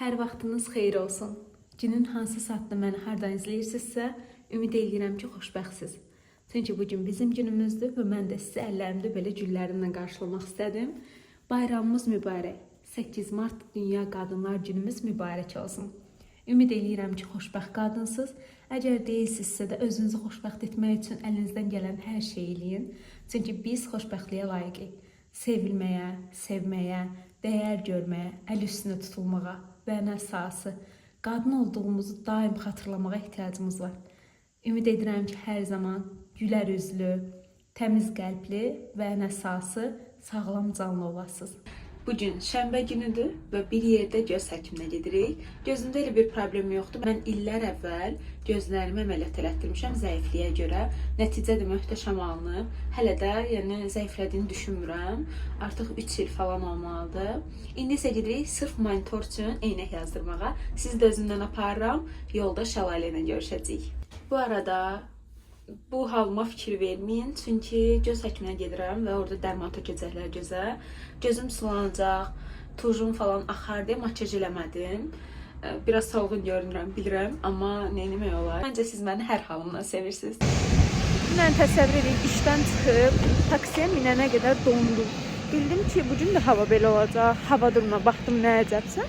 Hər vaxtınız xeyir olsun. Günün hansı saatda məni hardan izləyirsinizsə, ümid edirəm ki, xoşbəxtsiz. Çünki bu gün bizim günümüzdür və mən də sizi əllərimdə belə güllərimlə qarşılamaq istədim. Bayramımız mübarək. 8 Mart Dünya Qadınlar Günümüz mübarək olsun. Ümid edirəm ki, xoşbəxt qadınsınız. Əgər deyilsinizsə də özünüzü xoşbəxt etmək üçün əlinizdən gələn hər şeyi eləyin. Çünki biz xoşbəxtliyə layiqik. Sevilməyə, sevməyə, dəyər görməyə, əl üstünə tutulmağa və ən əsası qadın olduğumuzu daim xatırlamağa ehtiyacımız var. Ümid edirəm ki, hər zaman gülər üzlü, təmiz qəlbli və ən əsası sağlam canlı olasınız. Bugün şənbə günüdür və bir yerdə göz həkiminə gedirik. Gözümdə elə bir problem yoxdur. Mən illər əvvəl gözlərimi əməliyyat elətdirmişəm zəifliyə görə. Nəticə də möhtəşəm alınıb. Hələ də zəiflədiyini düşünmürəm. Artıq 3 il falan olmalıdır. İndi isə gedirik sırf monitor üçün eynək yazdırmağa. Sizi də özümdən aparıram. Yolda Şəlalə ilə görüşəcəyik. Bu arada bu halıma fikir verməyin, çünki göz həkiminə gedirəm və orada dərman tökəcəklər gözə. Gözüm sulanacaq, tujum falan axar deyə makyaj eləmədim. Biraz solğun görünürəm, bilirəm, amma nə etmək olar? Məncə siz məni hər halımdan sevirsiniz. Mən təsəvvür edin, işdən çıxıb taksiyə minənə qədər dondum. Bildim ki, bugün də hava belə olacaq. Hava durumuna baxdım, nə əcəbsə.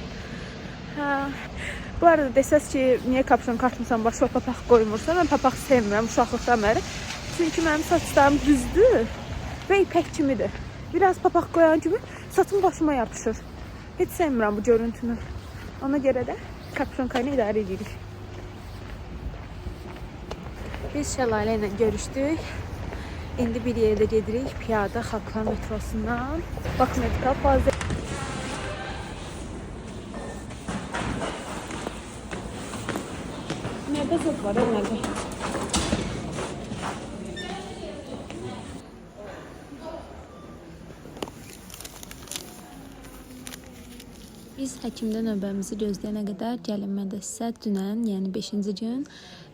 Bu arada desəz ki, niyə kapşon qaçmısan, başına papaq qoymursan? Mən papaq sevmirəm uşaqlıqdan bəri. Çünki mənim saçlarım düzdür və ipək kimidir. Biraz papaq qoyan kimi saçım başıma yapışır. Heç sevmirəm bu görüntünü. Ona görə də kapşonka ilə idarə edirik. Biz Şəlalə ilə görüşdük. İndi bir yerdə gedirik piyada Xalqlar metrosundan. Bax, medikal bazı. Nerede çok var, nerede? Biz həkimdə növbəmizi gözləyənə qədər gəlin mən də sizə dünən, yəni 5-ci gün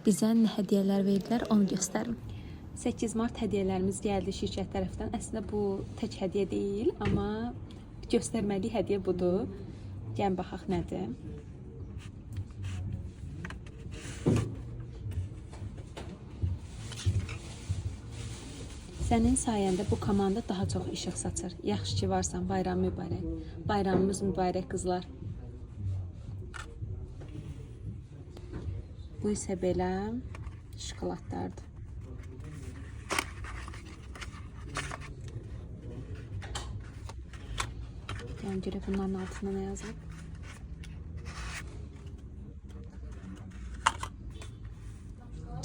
bizə nə hədiyyələr verdilər, onu göstərim. 8 Mart hədiyyələrimiz gəldi şirkət tərəfdən. Əslində bu tək hədiyyə deyil, amma göstərməli hədiyyə budur. Gəlin baxaq nədir. Sənin sayəndə bu komanda daha çox işıq saçır. Yaxşı ki varsan, bayram mübarək. Bayramımız mübarək qızlar. Bu isə belə şokoladlardır. Yəni görək bunların altında nə yazılıb.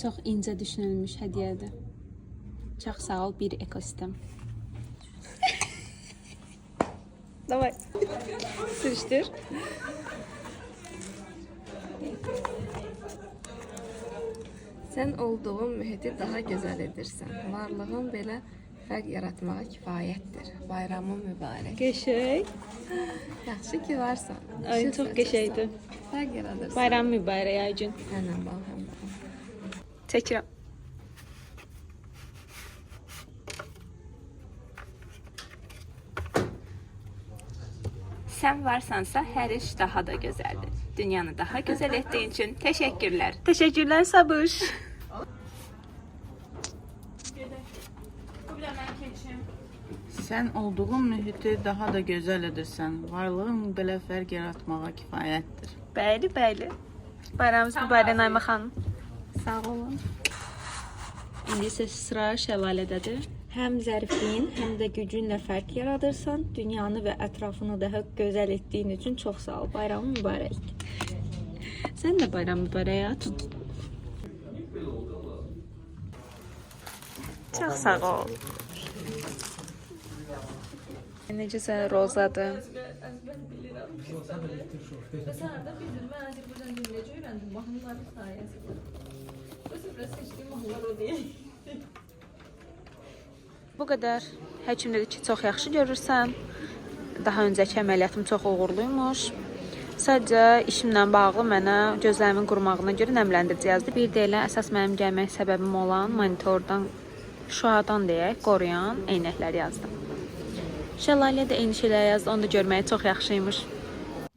Çox incə düşünülmüş hədiyyədir. Çok sağ ol bir ekosistem. Давай. Sürüştür. Sen olduğun mühiti daha güzel edirsən. Varlığın belə fərq yaratmağa kifayətdir. Bayramın mübarək. Qəşəng. Yaxşı ki varsan. Ay çox qəşəngdir. Fərq yaradırsan. Bayram mübarək Aygün. Həmən bal, həmən. Çəkirəm. Sen varsansa her iş daha da güzeldir. Dünyanı daha güzel ettiğin için teşekkürler. Teşekkürler Sabış. Sen olduğun mühiti daha da güzel edirsən. Varlığın belə fərq yaratmağa kifayətdir. Bəli, bəli. Bayramımız mübarək Naimə xanım. Sağ olun. İndi isə sıra Şəlalədədir. Hem zərifliyin, hem de gücünlə fərq yaradırsan. Dünyanı və ətrafını daha gözəl etdiğin için çok sağ ol. Bayramın mübarək. Sən də bayram mübarək at. Çox sağ ol. Necəsə rozadır. Bu qədər. Həkim dedi ki, çox yaxşı görürsən. Daha öncəki əməliyyatım çox uğurluymuş. Sadəcə işimlə bağlı mənə gözlərimin qurumağına görə nəmləndirici yazdı. Bir də elə əsas mənim gəlmək səbəbim olan monitordan, şüadan deyək, qoruyan eynəklər yazdım. Şəlalə də eyni şeylər yazdı, onu da görməyə çox yaxşıymış.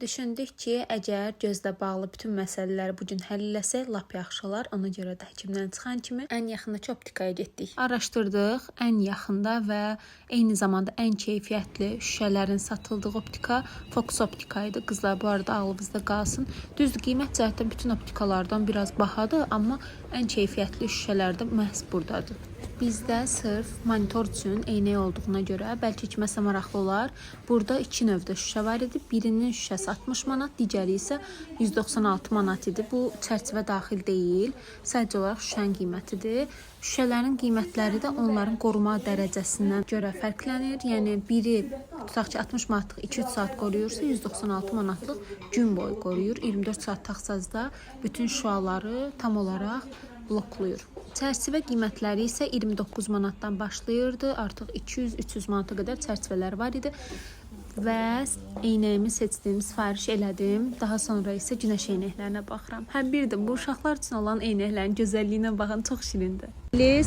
Düşündük ki, əgər gözlə bağlı bütün məsələləri bu gün həll eləsək, lap yaxşı olar. Ona görə də həkimdən çıxan kimi ən yaxındakı optikaya getdik. Araşdırdıq, ən yaxında və eyni zamanda ən keyfiyyətli şüşələrin satıldığı optika Fox Optika idi. Qızlar, bu arada ağlınızda qalsın. Düzdür, qiymət cəhətdən bütün optikalardan biraz bahadır, amma ən keyfiyyətli şüşələr də məhz buradadır. Bizdə sırf monitor üçün eynək olduğuna görə bəlkə kiməsə maraqlı olar. Burada 2 növdə şüşə var idi. Birinin şüşəsi 60 manat, digəri isə 196 manat idi. Bu çərçivə daxil deyil. Sadəcə olaraq şüşənin qiymətidir. Şüşələrin qiymətləri də onların qoruma dərəcəsindən görə fərqlənir. Yəni biri tutaq ki 60 manatlıq 2-3 saat qoruyursa, 196 manatlıq gün boyu qoruyur. 24 saat taxsazda bütün şüaları tam olaraq bloklayır. Çərçivə qiymətləri isə 29 manatdan başlayırdı. Artıq 200-300 manata qədər çərçivələr var idi. Və eynəyimi seçdim, sifariş elədim. Daha sonra isə günəş eynəklərinə baxıram. Həm bir də bu uşaqlar üçün olan eynəklərin gözəlliyinə baxın, çox şirindir.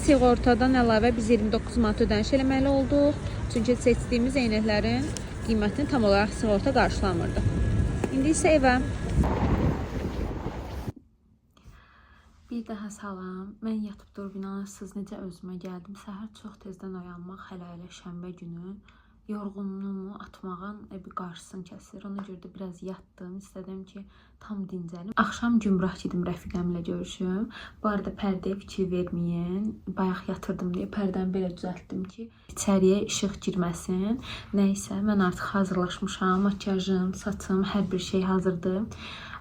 Sığortadan əlavə biz 29 manat ödəniş eləməli olduq. Çünki seçdiyimiz eynəklərin qiymətini tam olaraq sığorta qarşılamırdı. İndi isə evə. Bir daha salam. Mən yatıb durub inanırsınız necə özümə gəldim. Səhər çox tezdən oyanmaq, hələ şənbə günü yorğunluğumu atmağın bir qarşısını kəsir. Ona görə də biraz yatdım. İstədim ki, tam dincəlim. Axşam Gümrah gedim rəfiqəmlə görüşüm. Bu arada pərdəyə fikir verməyin. Bayaq yatırdım deyə pərdəni belə düzəltdim ki, içəriyə işıq girməsin. Nəysə, mən artıq hazırlaşmışam. Makyajım, saçım, hər bir şey hazırdır.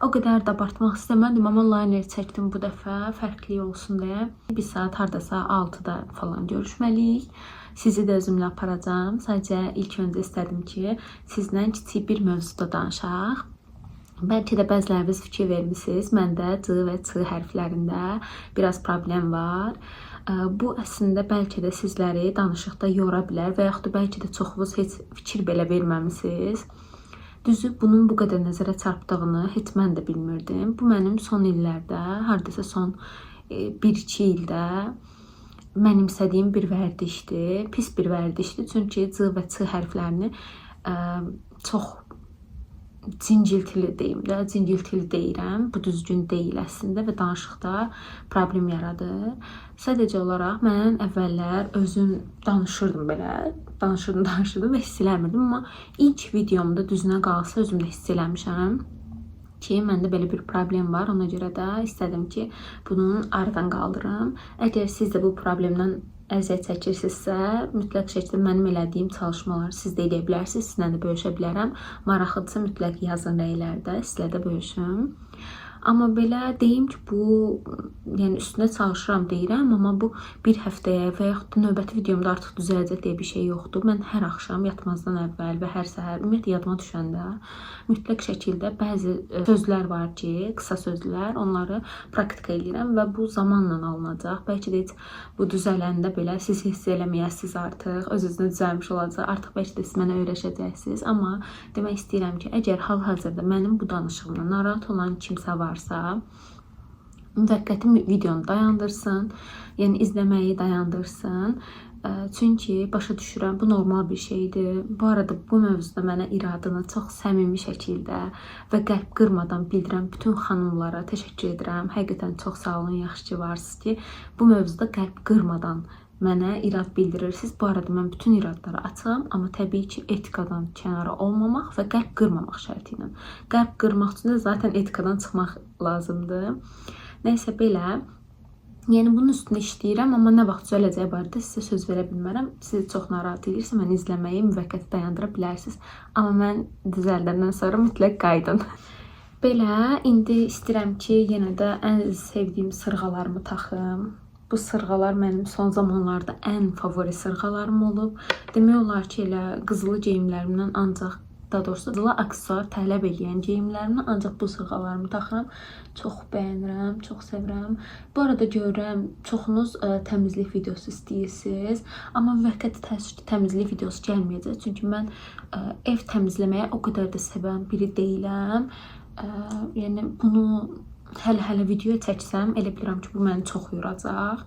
O qədər də abartmaq istəmədim, amma liner çəkdim bu dəfə, fərqli olsun deyə. Bir saat hardasa 6-da falan görüşməliyik. Sizi də özümlə aparacağım. Sadəcə ilk öncə istədim ki, sizlə kiçik bir mövzuda danışaq. Bəlkə də bəziləriniz fikir vermişsiniz. Məndə C və C hərflərində biraz problem var. Bu əslində bəlkə də sizləri danışıqda yora bilər və yaxud da bəlkə də çoxunuz heç fikir belə verməmisiniz. Düzü, bunun bu qədər nəzərə çarpdığını heç mən də bilmirdim. Bu mənim son illərdə, hardasa son 1-2 ildə mənimsədiyim bir vərdişdir. Pis bir vərdişdir. Çünki C və C hərflərini çox cinciltili deyim də, cinciltili deyirəm. Bu düzgün deyil əslində və danışıqda problem yaradır. Sadəcə olaraq mən əvvəllər özüm danışırdım belə. Danışırdım və hiss eləmirdim. Amma ilk videomda düzünə qalsa özümdə hiss eləmişəm ki, məndə belə bir problem var. Ona görə də istədim ki, bunun aradan qaldırım. Əgər siz də bu problemdən əziyyət çəkirsinizsə, mütləq şəkildə mənim elədiyim çalışmaları siz də edə bilərsiniz. Sizlə də bölüşə bilərəm. Maraqlıdırsa mütləq yazın rəylərdə, sizlə də bölüşüm. Amma belə deyim ki, bu yəni üstünə çalışıram deyirəm, amma bu bir həftəyə və yaxud da növbəti videomda artıq düzələcək deyə bir şey yoxdur. Mən hər axşam yatmazdan əvvəl və hər səhər ümumiyyətlə yadıma düşəndə mütləq şəkildə bəzi sözlər var ki, qısa sözlər, onları praktika edirəm və bu zamanla alınacaq. Bəlkə də heç bu düzələndə belə siz hiss eləməyəsiniz artıq, öz-özünə düzəlmiş olacaq. Artıq bəlkə də siz mənə öyrəşəcəksiniz. Amma demək istəyirəm ki, əgər hal-hazırda mənim bu danışığımla narahat olan kimsə varsa, müvəqqəti videonu dayandırsın, yəni izləməyi dayandırsın. Çünki başa düşürəm, bu normal bir şeydir. Bu arada bu mövzuda mənə iradını çox səmimi şəkildə və qəlb qırmadan bildirən bütün xanımlara təşəkkür edirəm. Həqiqətən çox sağ olun, yaxşı ki varsınız ki, bu mövzuda qəlb qırmadan mənə irad bildirirsiniz. Bu arada mən bütün iradları açam, amma təbii ki, etikadan kənara olmamaq və qəlb qırmamaq şərti ilə. Qəlb qırmaq üçün də zaten etikadan çıxmaq lazımdır. Nəysə belə, yəni bunun üstündə işləyirəm, amma nə vaxt düzələcəyi barədə sizə söz verə bilmərəm. Sizi çox narahat edirsə, mən izləməyi müvəqqəti dayandıra bilərsiniz. Amma mən düzəldəndən sonra mütləq qayıdın. Belə, indi istəyirəm ki, yenə də ən sevdiyim sırğalarımı taxım. Bu sırğalar mənim son zamanlarda ən favori sırğalarım olub. Demək olar ki, elə qızılı geyimlərimdən ancaq, daha doğrusu qızılı aksesuar tələb edən geyimlərimdən ancaq bu sırğalarımı taxıram. Çox bəyənirəm, çox sevirəm. Bu arada görürəm, çoxunuz təmizlik videosu istəyirsiniz. Amma müvəqqəti təmizlik videosu gəlməyəcək. Çünki mən ev təmizləməyə o qədər də sevən biri deyiləm. Yəni bunu hələ video çəksəm, elə bilirəm ki, bu məni çox yoracaq.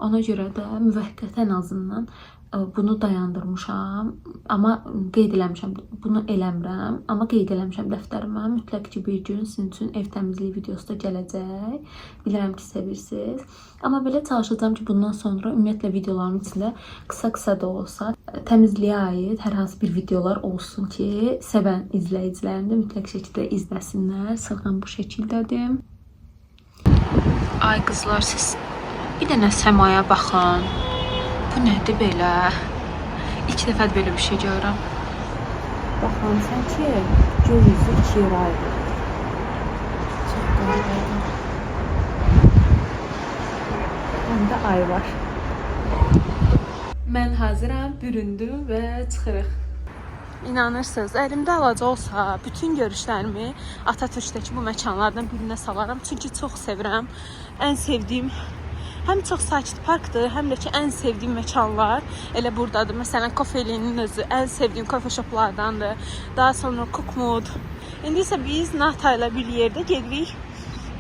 Ona görə də müvəqqəti ən azından bunu dayandırmışam, amma qeyd eləmişəm, bunu eləmirəm, amma qeyd eləmişəm dəftərimə. Mütləq ki, bir gün sizin üçün ev təmizliyi videosu da gələcək. Bilirəm ki, sevirsiniz. Amma belə çalışacağam ki, bundan sonra ümumiyyətlə videolarımın içində qısa da olsa təmizliyə aid hər hansı bir videolar olsun ki, sevən izləyicilərim də mütləq şəkildə izləsinlər. Sırğam bu şəkildədir. Ay qızlar, siz bir dənə səmaya baxın. Bu nədir belə? İlk dəfə belə bir şey görürəm. Baxın, sanki göy üzü iki yerə ayrılır. Çox qəribədir. Həm də ay var. Mən hazıram, büründüm və çıxırıq. İnanırsınız, əlimdə alaca olsa bütün görüşlərimi Atatürkdəki bu məkanlardan birinə salaram. Çünki çox sevirəm. Ən sevdiyim həm çox sakit parkdır, həm də ki ən sevdiyim məkanlar elə burdadır. Məsələn, Kofeli'nin özü ən sevdiyim kofe shoplardandır. Daha sonra Cookmood. İndi isə biz Nata ilə bir yerdə gedirik.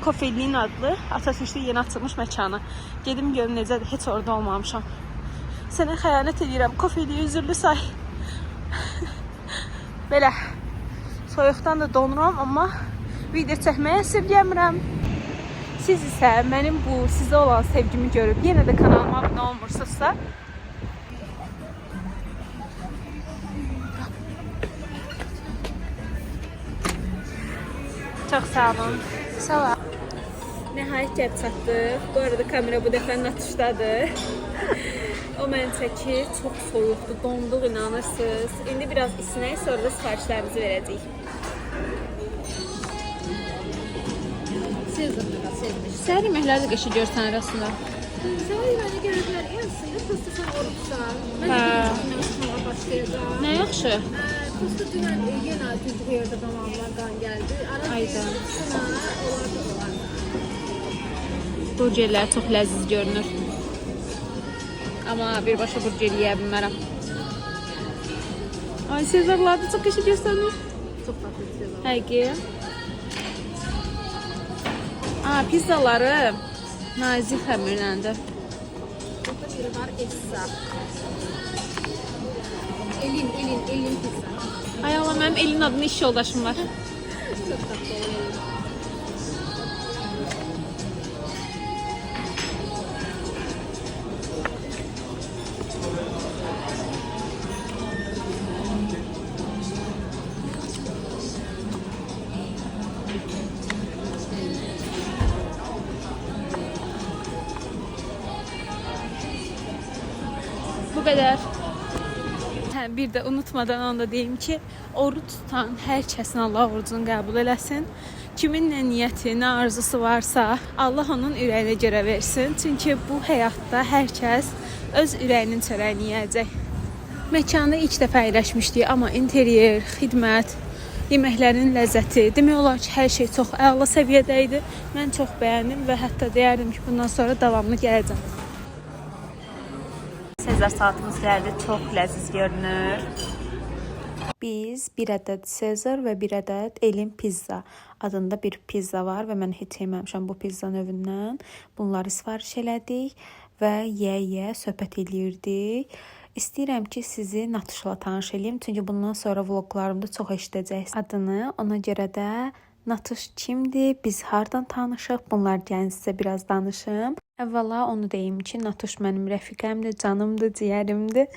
Kofeli'nin adlı Atatürkdə yeni açılmış məkanı. Gedim görüm necədir, heç orada olmamışam. Sənə xəyanət edirəm, Kofeli'yə üzürlü say. Belə soyuqdan da donuram, amma video çəkməyə əsirgəmirəm. Siz isə mənim bu sizə olan sevgimi görüb yenə də kanalıma abunə olmursunuzsa, çox sağ olun. Sağ olun. Nəhayət gəlib çatdıq. Bu arada kamera bu dəfə Natuşdadır. O mən çəkir, çox soyuqdur, donduq, inanırsınız. İndi biraz isinək, sonra da sifarişlərimizi verəcəyik. Səhər yeməkləri də qəşəng görsən arasında. Səhər yeməyi görürlər, əslində fıstı sən olubsan. Mən də yeməyə başlayacağım. Nə yaxşı? Fıstı dünən yenə düzdür yerdə damağımdan qan gəldi. Ayda. Olar da olar. Burgerlər çox ləziz görünür. Amma birbaşa burger yeyə bilmərəm. Ay, Sezarlar da çox qəşəng göstərir. Çox tatlı Sezar. Həqiqi. Pizzaları nazik xəmirləndir. Burada biri var, Essa. Elin pizza. Ay Allah, mənim Elin adlı iş yoldaşım var. Çox tatlı olur. Bu qədər. Bir də unutmadan onu da deyim ki, oruç tutan hər kəsin Allah orucunu qəbul eləsin. Kimin nə niyyəti, nə arzusu varsa, Allah onun ürəyinə görə versin. Çünki bu həyatda hər kəs öz ürəyinin çörəyini yeyəcək. Məkanda ilk dəfə əyləşmişdik, amma interyer, xidmət, yeməklərin ləzzəti, demək olar ki, hər şey çox əla səviyyədə idi. Mən çox bəyəndim və hətta deyərdim ki, bundan sonra davamlı gələcəm. Sezar saatımız gəldi, çox ləziz görünür. Biz bir ədəd Sezar və bir ədəd Elin pizza adında bir pizza var və mən heç yeməmişəm bu pizza növündən. Bunları sifariş elədik və yeyə söhbət eləyirdik. İstəyirəm ki, sizi Natuşla tanış eləyim, çünki bundan sonra vloqlarımda çox eşidəcəksiniz adını. Ona görə də Natuş kimdir, biz hardan tanışıq, bunlar gəlin sizə biraz danışım. Əvvəla onu deyim ki, Natuş mənim rəfiqəmdir, canımdır, ciyərimdir.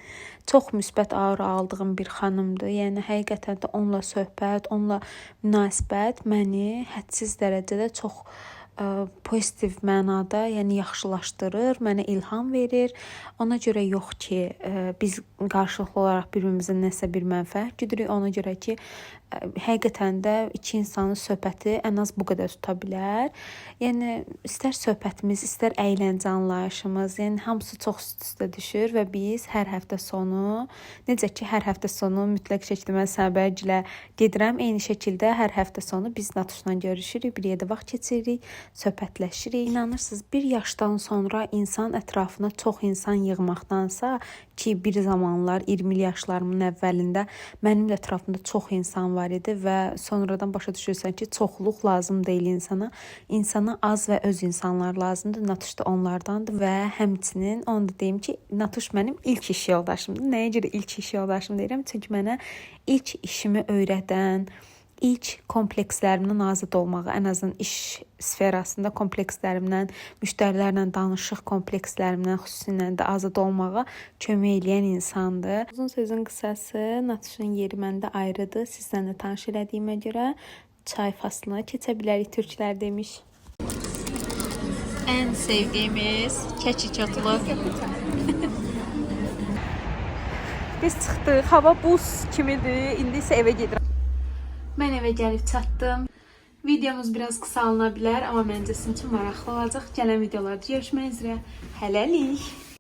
Çox müsbət aura aldığım bir xanımdır. Yəni həqiqətən də onunla söhbət, onunla münasibət məni hədsiz dərəcədə çox pozitiv mənada, yəni yaxşılaşdırır, mənə ilham verir. Ona görə yox ki, biz qarşılıqlı olaraq bir-birimizin nəsə bir mənfəət güdürük. Ona görə ki, həqiqətən də iki insanın söhbəti ən az bu qədər tuta bilər. Yəni istər söhbətimiz, istər əyləncə anlayışımız, yəni hamısı çox üst-üstə düşür və biz hər həftə sonu, necə ki hər həftə sonu mütləq şəkildə mən Səbərgilə gedirəm, eyni şəkildə hər həftə sonu biz Natuşla görüşürük, bir yerdə vaxt keçiririk söhbətləşirik. İnanırsınız, bir yaşdan sonra insan ətrafına çox insan yığmaqdansa ki, bir zamanlar 20 yaşlarımın əvvəlində mənim də ətrafımda çox insan var idi və sonradan başa düşürsən ki, çoxluq lazım deyil insana. İnsana az və öz insanlar lazımdır. Natuş da onlardandır və həmçinin onu da deyim ki, Natuş mənim ilk iş yoldaşımdır. Nəyə görə ilk iş yoldaşım deyirəm? Çünki mənə ilk işimi öyrədən, ilk komplekslərimdən azad olmağı, ən azından iş sferasında komplekslərimdən, müştərilərlə danışıq komplekslərimdən xüsusilə də azad olmağa kömək edən insandır. Uzun sözün qısası, Natuşun yeri məndə ayrıdır. Sizlə də tanış elədiyimə görə çay faslına keçə bilərik, türklər demiş. Ən sevdiyimiz keçi çotlu. Biz çıxdıq, hava buz kimidir. İndi isə evə gedirəm. Mən evə gəlib çatdım. Videomuz biraz qısalana bilər, amma məncə sizin üçün maraqlı olacaq. Gələn videolarda görüşmək üzrə. Hələlik.